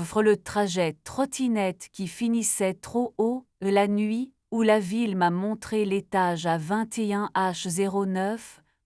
Offre le trajet trottinette qui finissait trop haut, la nuit, où la ville m'a montré l'étage à 21H09,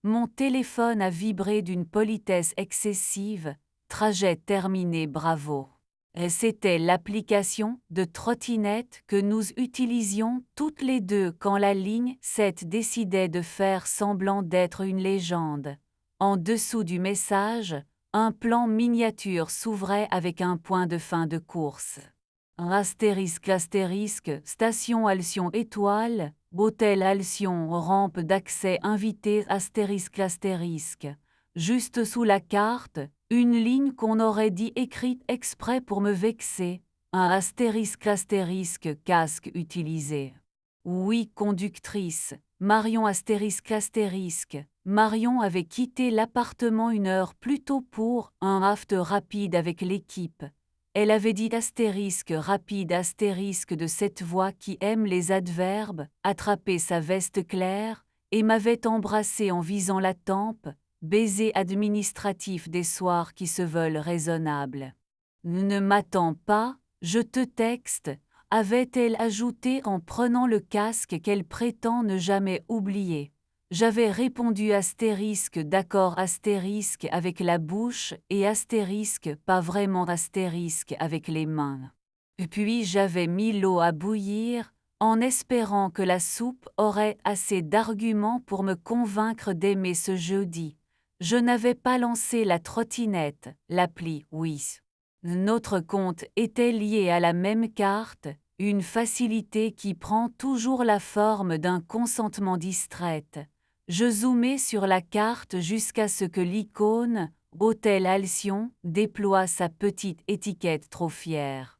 mon téléphone a vibré d'une politesse excessive, trajet terminé bravo. Et c'était l'application de trottinette que nous utilisions toutes les deux quand la ligne 7 décidait de faire semblant d'être une légende. En dessous du message, un plan miniature s'ouvrait avec un point de fin de course. Astérisque astérisque, station Alcyon étoile, hôtel Alcyon, rampe d'accès invité astérisque astérisque. Juste sous la carte, une ligne qu'on aurait dit écrite exprès pour me vexer, un astérisque astérisque casque utilisé. Oui, conductrice, Marion astérisque astérisque. Marion avait quitté l'appartement une heure plus tôt pour un after rapide avec l'équipe. Elle avait dit astérisque rapide astérisque de cette voix qui aime les adverbes, attrapé sa veste claire, et m'avait embrassé en visant la tempe, baiser administratif des soirs qui se veulent raisonnables. Ne m'attends pas, je te texte, avait-elle ajouté en prenant le casque qu'elle prétend ne jamais oublier. J'avais répondu astérisque d'accord astérisque avec la bouche et astérisque pas vraiment astérisque avec les mains. Puis j'avais mis l'eau à bouillir, en espérant que la soupe aurait assez d'arguments pour me convaincre d'aimer ce jeudi. Je n'avais pas lancé la trottinette, l'appli oui. Notre compte était lié à la même carte, une facilité qui prend toujours la forme d'un consentement distrait. Je zoomais sur la carte jusqu'à ce que l'icône « Hôtel Alcyon » déploie sa petite étiquette trop fière.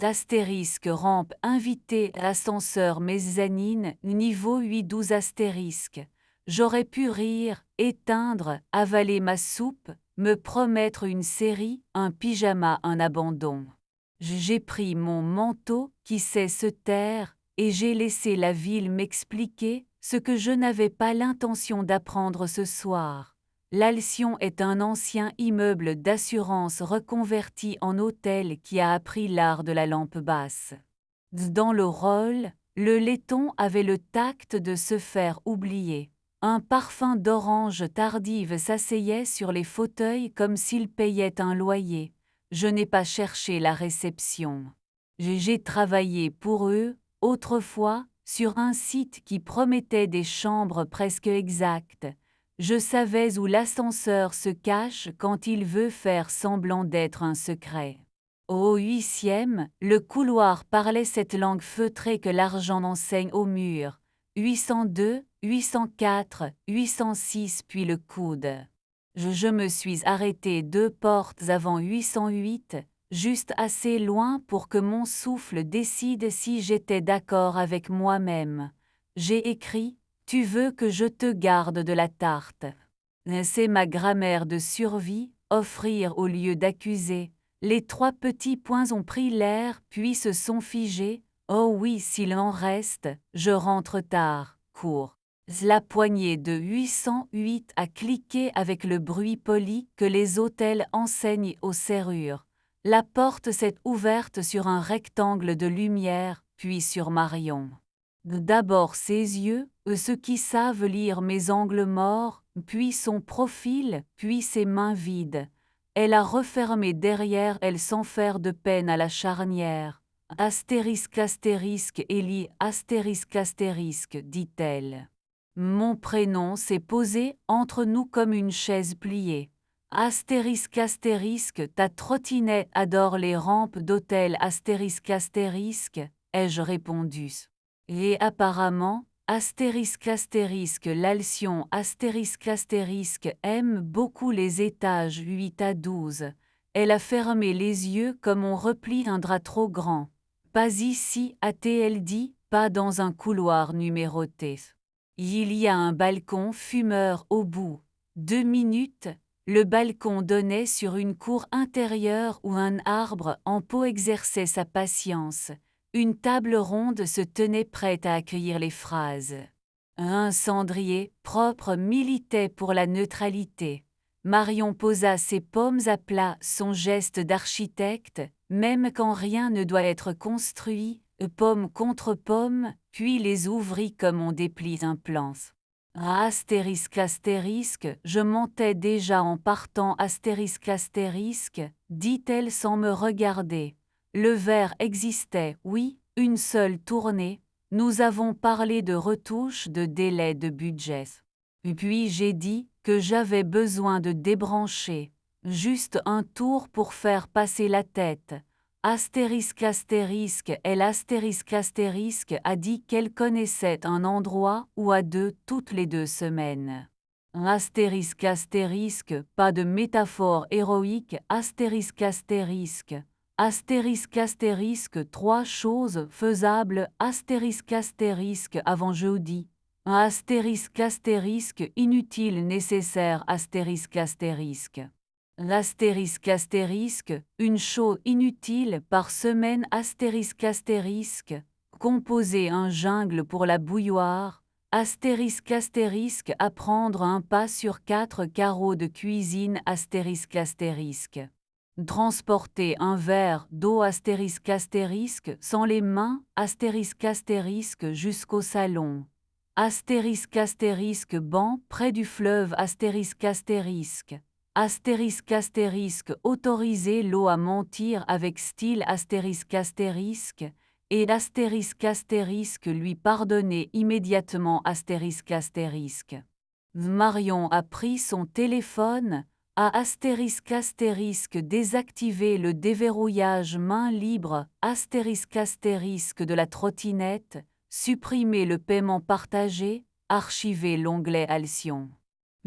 Astérisque rampe invité ascenseur mezzanine niveau 812 astérisque. J'aurais pu rire, éteindre, avaler ma soupe, me promettre une série, un pyjama, un abandon. J'ai pris mon manteau qui sait se taire, et j'ai laissé la ville m'expliquer ce que je n'avais pas l'intention d'apprendre ce soir. L'Alcyon est un ancien immeuble d'assurance reconverti en hôtel qui a appris l'art de la lampe basse. Dans le rôle, le laiton avait le tact de se faire oublier. Un parfum d'orange tardive s'asseyait sur les fauteuils comme s'il payait un loyer. Je n'ai pas cherché la réception. J'ai travaillé pour eux, autrefois, sur un site qui promettait des chambres presque exactes. Je savais où l'ascenseur se cache quand il veut faire semblant d'être un secret. Au 8e, le couloir parlait cette langue feutrée que l'argent enseigne au mur. 802, 804, 806 puis le coude. Je me suis arrêté 2 portes avant 808, juste assez loin pour que mon souffle décide si j'étais d'accord avec moi-même. J'ai écrit « Tu veux que je te garde de la tarte ». C'est ma grammaire de survie, offrir au lieu d'accuser. Les 3 petits points ont pris l'air puis se sont figés. Oh oui, s'il en reste, je rentre tard, cours. La poignée de 808 a cliqué avec le bruit poli que les hôtels enseignent aux serrures. La porte s'est ouverte sur un rectangle de lumière, puis sur Marion. D'abord ses yeux, ceux qui savent lire mes angles morts, puis son profil, puis ses mains vides. Elle a refermé derrière elle sans faire de peine à la charnière. Astérisque astérisque Ellie astérisque astérisque, dit-elle. Mon prénom s'est posé entre nous comme une chaise pliée. Astérisque astérisque, ta trottinette adore les rampes d'hôtel astérisque astérisque, ai-je répondu. Et apparemment, astérisque astérisque l'Alcyon astérisque astérisque aime beaucoup les étages 8 à 12. Elle a fermé les yeux comme on replie un drap trop grand. Pas ici, a-t-elle dit, pas dans un couloir numéroté. Il y a un balcon fumeur au bout. 2 minutes, le balcon donnait sur une cour intérieure où un arbre en pot exerçait sa patience. Une table ronde se tenait prête à accueillir les phrases. Un cendrier propre militait pour la neutralité. Marion posa ses paumes à plat, son geste d'architecte, Même quand rien ne doit être construit, pomme contre pomme, puis les ouvrit comme on déplie un plan. Astérisque astérisque, je montais déjà en partant astérisque astérisque, dit-elle sans me regarder. Le verre existait, oui, une seule tournée. Nous avons parlé de retouches, de délais, de budget. Puis j'ai dit que j'avais besoin de débrancher. Juste un tour pour faire passer la tête. Astérisque astérisque, elle astérisque astérisque a dit qu'elle connaissait un endroit où à deux toutes les 2 semaines. Astérisque astérisque, pas de métaphore héroïque, astérisque astérisque. Astérisque astérisque, 3 choses faisables, astérisque astérisque avant jeudi. Astérisque astérisque, inutile nécessaire astérisque astérisque. L'astérisque astérisque, une chose inutile par semaine astérisque astérisque, composer un jungle pour la bouilloire, astérisque astérisque apprendre un pas sur 4 carreaux de cuisine astérisque astérisque. Transporter un verre d'eau astérisque astérisque sans les mains astérisque astérisque jusqu'au salon. Astérisque astérisque banc près du fleuve astérisque astérisque. Astérisque astérisque autoriser l'eau à mentir avec style astérisque astérisque et astérisque astérisque lui pardonner immédiatement astérisque astérisque. Marion a pris son téléphone, a astérisque astérisque désactivé le déverrouillage main libre astérisque astérisque de la trottinette, supprimer le paiement partagé, archiver l'onglet Alcyon.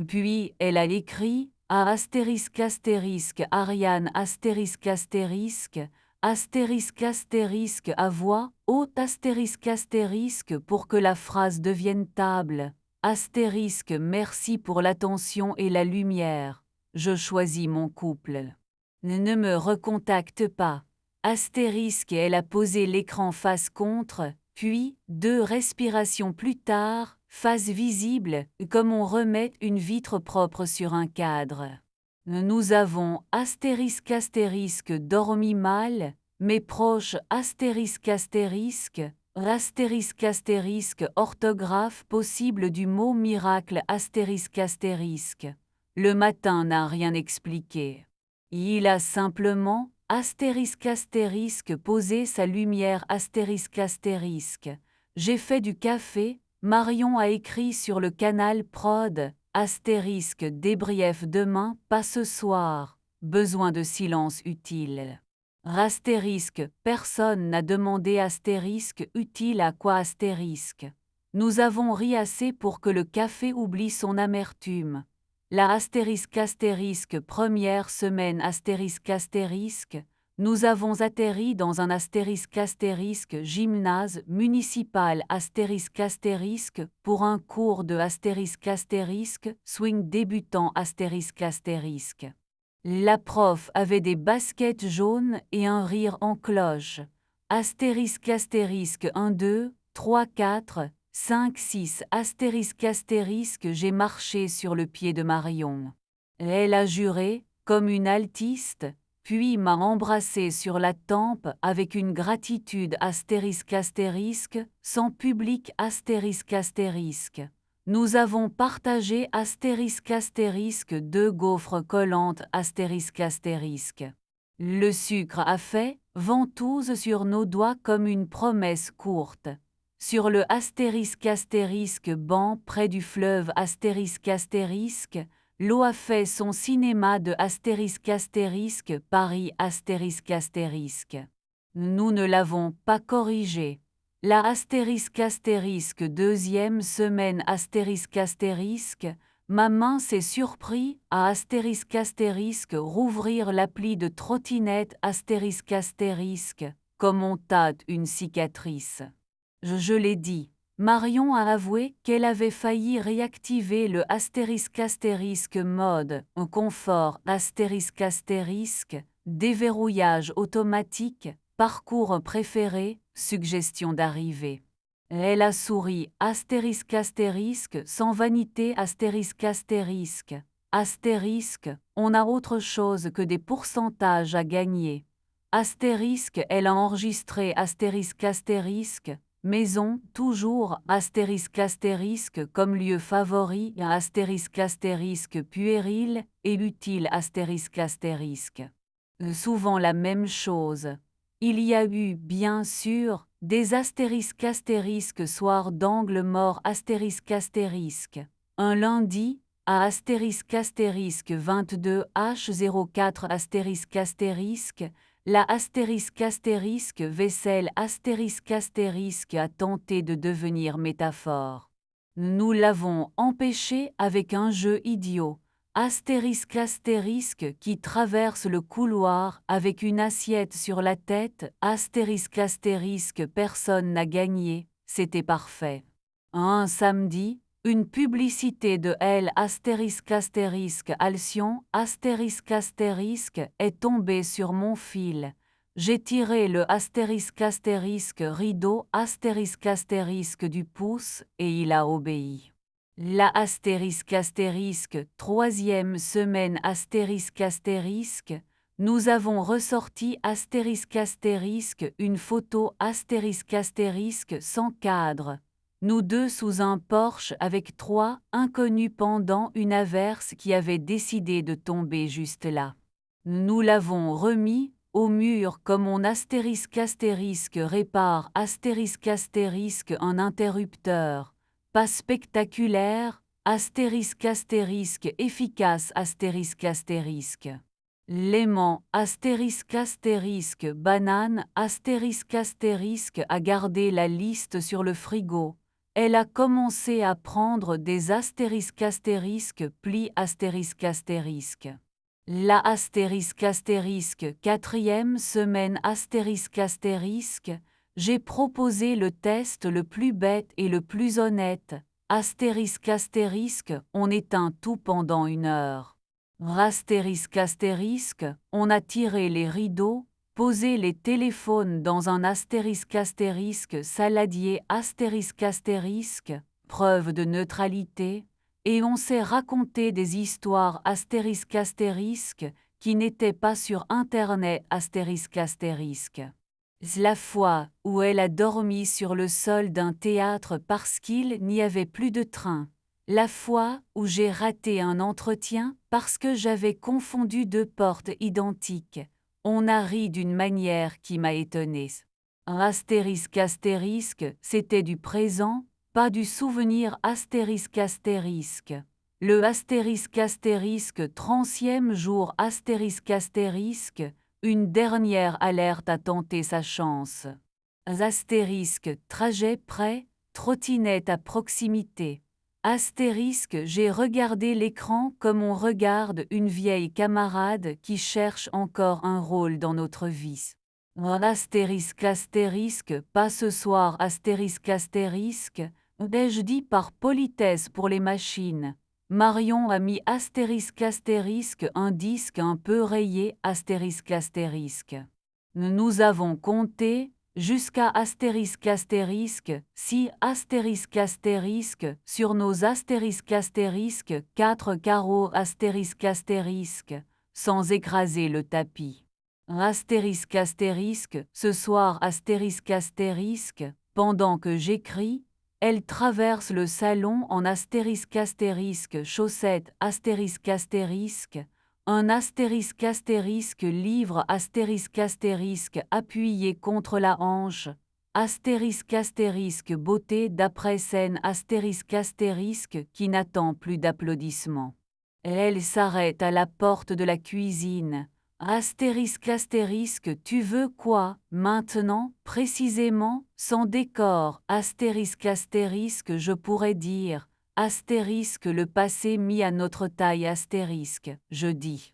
Puis elle a écrit à astérisque astérisque Ariane astérisque astérisque astérisque astérisque à voix haute astérisque astérisque pour que la phrase devienne table. Astérisque merci pour l'attention et la lumière. Je choisis mon couple. Ne me recontacte pas. Astérisque elle a posé l'écran face contre, puis, 2 respirations plus tard, face visible, comme on remet une vitre propre sur un cadre. Nous avons astérisque astérisque dormi mal, mes proches astérisque astérisque, astérisque astérisque orthographe possible du mot miracle astérisque astérisque. Le matin n'a rien expliqué. Il a simplement astérisque astérisque posé sa lumière astérisque astérisque. J'ai fait du café, Marion a écrit sur le canal prod, astérisque débrief demain, pas ce soir, besoin de silence utile. Astérisque, personne n'a demandé astérisque utile à quoi astérisque. Nous avons ri assez pour que le café oublie son amertume. La astérisque astérisque première semaine astérisque astérisque, nous avons atterri dans un astérisque astérisque gymnase municipal astérisque astérisque pour un cours de astérisque astérisque swing débutant astérisque astérisque. La prof avait des baskets jaunes et un rire en cloche. Astérisque astérisque 1 2 3 4 5 6 astérisque astérisque j'ai marché sur le pied de Marion. Elle a juré, comme une altiste, puis m'a embrassé sur la tempe avec une gratitude astérisque astérisque, sans public astérisque astérisque. Nous avons partagé astérisque astérisque 2 gaufres collantes astérisque astérisque. Le sucre a fait ventouse sur nos doigts comme une promesse courte. Sur le astérisque astérisque banc près du fleuve astérisque astérisque, l'eau a fait son cinéma de astérisque astérisque Paris astérisque astérisque. Nous ne l'avons pas corrigé. La astérisque astérisque 2e semaine astérisque astérisque, ma main s'est surpris à astérisque astérisque rouvrir l'appli de trottinette astérisque astérisque, comme on tâte une cicatrice. Je l'ai dit. Marion a avoué qu'elle avait failli réactiver le astérisque astérisque mode confort astérisque astérisque, déverrouillage automatique, parcours préféré, suggestion d'arrivée. Elle a souri astérisque astérisque sans vanité astérisque astérisque. Astérisque, on a autre chose que des pourcentages à gagner. Elle a enregistré maison, toujours comme lieu favori, puéril et utile souvent la même chose. Il y a eu, bien sûr, des soir d'angle mort un lundi, à 22H04 la vaisselle a tenté de devenir métaphore. Nous l'avons empêché avec un jeu idiot. Qui traverse le couloir avec une assiette sur la tête. Personne n'a gagné, c'était parfait. Un samedi, une publicité de Alcyon est tombée sur mon fil. J'ai tiré le rideau du pouce et il a obéi. La troisième semaine nous avons ressorti une photo sans cadre. Nous deux sous un Porsche avec 3 inconnus pendant une averse qui avait décidé de tomber juste là. Nous l'avons remis au mur comme on répare un interrupteur. Pas spectaculaire, efficace L'aimant banane a gardé la liste sur le frigo. Elle a commencé à prendre des plis La quatrième semaine j'ai proposé le test le plus bête et le plus honnête. On éteint tout pendant 1 heure. On a tiré les rideaux, posé les téléphones dans un saladier preuve de neutralité, et on s'est raconté des histoires qui n'étaient pas sur Internet La fois où elle a dormi sur le sol d'un théâtre parce qu'il n'y avait plus de train. La fois où j'ai raté un entretien parce que j'avais confondu 2 portes identiques. On a ri d'une manière qui m'a étonné. Un c'était du présent, pas du souvenir Le 30e jour une dernière alerte a tenté sa chance. Trajet prêt, trottinette à proximité. J'ai regardé l'écran comme on regarde une vieille camarade qui cherche encore un rôle dans notre vie. Pas ce soir Ai-je dit par politesse pour les machines. Marion a mis un disque un peu rayé Nous avons compté jusqu'à si sur nos 4 carreaux sans écraser le tapis. Ce soir pendant que j'écris, elle traverse le salon en chaussettes un livre appuyé contre la hanche, beauté d'après scène qui n'attend plus d'applaudissements. Elle s'arrête à la porte de la cuisine. Tu veux quoi, maintenant, précisément, sans décor, je pourrais dire, le passé mis à notre taille je dis.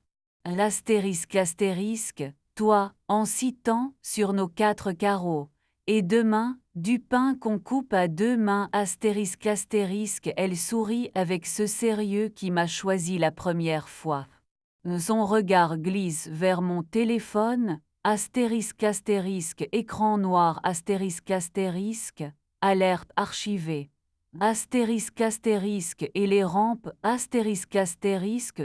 Toi, en citant, sur nos 4 carreaux, et demain, du pain qu'on coupe à 2 mains elle sourit avec ce sérieux qui m'a choisi la première fois. Son regard glisse vers mon téléphone, écran noir alerte archivée. Astérisque et les rampes astérisque,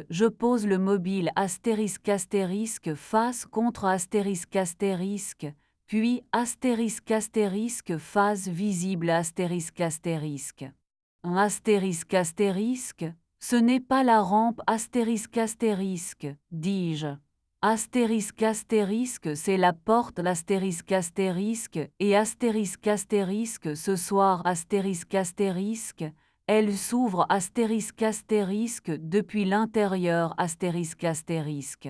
je pose le mobile astérisque face contre astérisque, puis astérisque phase visible astérisque. Un astérisque, ce n'est pas la rampe astérisque, dis-je. Astérisque, c'est la porte l'astérisque et astérisque ce soir astérisque, elle s'ouvre astérisque depuis l'intérieur astérisque.